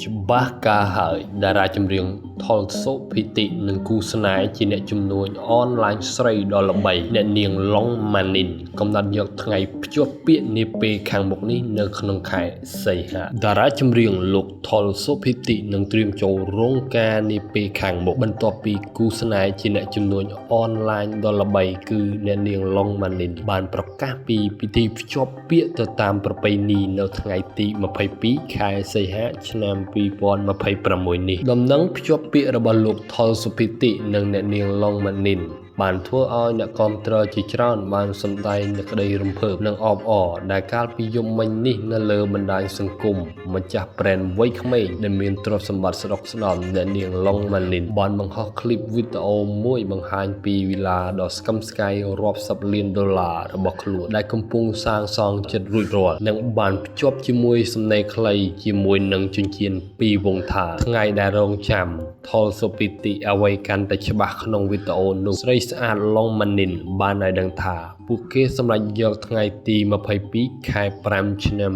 ច្បាស់ការហើយតារាចម្រៀងថុលសុភិតិនិងគូស្នេហ៍ជាអ្នកជំនួញអនឡាញស្រីដ៏ល្បីអ្នកនាងឡុងម៉ានីនកំណត់យកថ្ងៃភ្ជាប់ពាក្យនាពេលខាងមុខនេះនៅក្នុងខែសីហាតារាចម្រៀងលោកថុលសុភិតិនឹងត្រៀមចូលរោងការនាពេលខាងមុខបន្ទាប់ពីគូស្នេហ៍ជាអ្នកជំនួញអនឡាញដ៏ល្បីគឺអ្នកនាងឡុងម៉ានីនបានប្រកាសពីពិធីភ្ជាប់ពាក្យទៅតាមប្រពៃណីនៅថ្ងៃទី22ខែសីហាឆ្នាំ2026នេះដំណឹងភ្ជាប់ពាក្យរបស់លោកថុលសុភិតិនិងអ្នកនាងឡុងម៉ានីនបានធ្វើឲ្យអ្នកគាំទ្រជាច្រើនបានសម្ដែងនូវក្តីរំភើបនិងអបអរដែលកាលពីយប់មិញនេះនៅលើបណ្ដាញសង្គមម្ចាស់ប្រេនវ័យក្មេងដែលមានទ្រព្យសម្បត្តិស្ដុកស្ដំអ្នកនាងឡុងម៉ានីនបានបង្ហោះឃ្លីបវីដេអូមួយបង្ហាញពីវិឡាដ៏ស្កឹមស្កៃរាប់សិបលានដុល្លាររបស់ខ្លួនដែលកំពុងសាងសង់ជិតរួចរាល់និងបានភ្ជាប់ជាមួយសំណេរខ្លីជាមួយនឹងចិញ្ចៀនពីរវងថាថ្ងៃដែលរងចាំថុលសុភិតិអ្វីកាន់តែច្បាស់ក្នុងវីដេអូនោះស្រីស្អាតឡុងម៉ានីនបានឲ្យដឹងថាពួកគេសម្រេចយកថ្ងៃទី22ខែ5ឆ្នាំ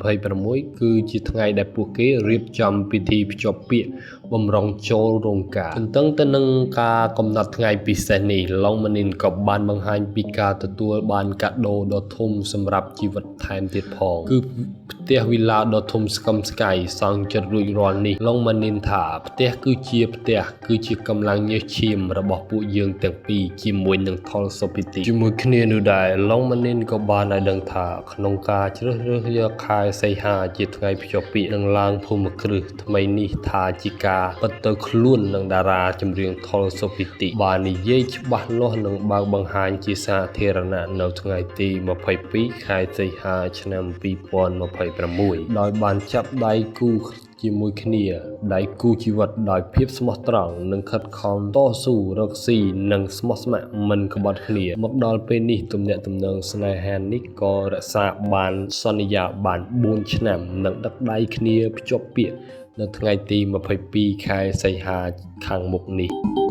2026គឺជាថ្ងៃដែលពួកគេរៀបចំពិធីភ្ជាប់ពាក្យបំរុងចូលរោងការទន្ទឹងទៅនឹងការកំណត់ថ្ងៃពិសេសនេះឡុងម៉ានីនក៏បានបង្ហាញពីការទទួលបានកាដូដ៏ធំសម្រាប់ជីវិតថែមទៀតផងគឺផ្ទះវីឡាដ៏ធំស្កឹមស្កៃសង់ជិតរួចរាល់នេះឡុងម៉ានីនថាផ្ទះគឺជាកម្លាំងញើសឈាមរបស់ពួកយើងទាំងពីរជាមួយនឹងថុលសុភិតិជាមួយគ្នានោះដែរឡុងម៉ានីនក៏បានឲ្យដឹងថាក្នុងការជ្រើសរើសយកខែសីហាជាថ្ងៃភ្ជាប់ពាក្យនឹងឡើងភូមិគ្រឹះថ្មីនេះថាជាការពិតទៅខ្លួននឹងតារាចម្រៀងថុលសុភិតិបាននិយាយច្បាស់លាស់និងបើកបង្ហាញជាសាធារណៈនៅថ្ងៃទី22ខែសីហាឆ្នាំ2026ដោយបានចាប់ដៃគូជាមួយគ្នាដៃគូជីវិតដោយភាពស្មោះត្រង់និងខិតខំតស៊ូរកស៊ីនិងស្មោះស្ម័គ្រមិនក្បត់គ្នាមកដល់ពេលនេះទំនាក់ទំនងស្នេហានេះក៏រក្សាបានសន្យាបាន4ឆ្នាំនិងដឹកដៃគ្នាភ្ជាប់ពាក្យនៅថ្ងៃទី22ខែសីហាខាងមុខនេះ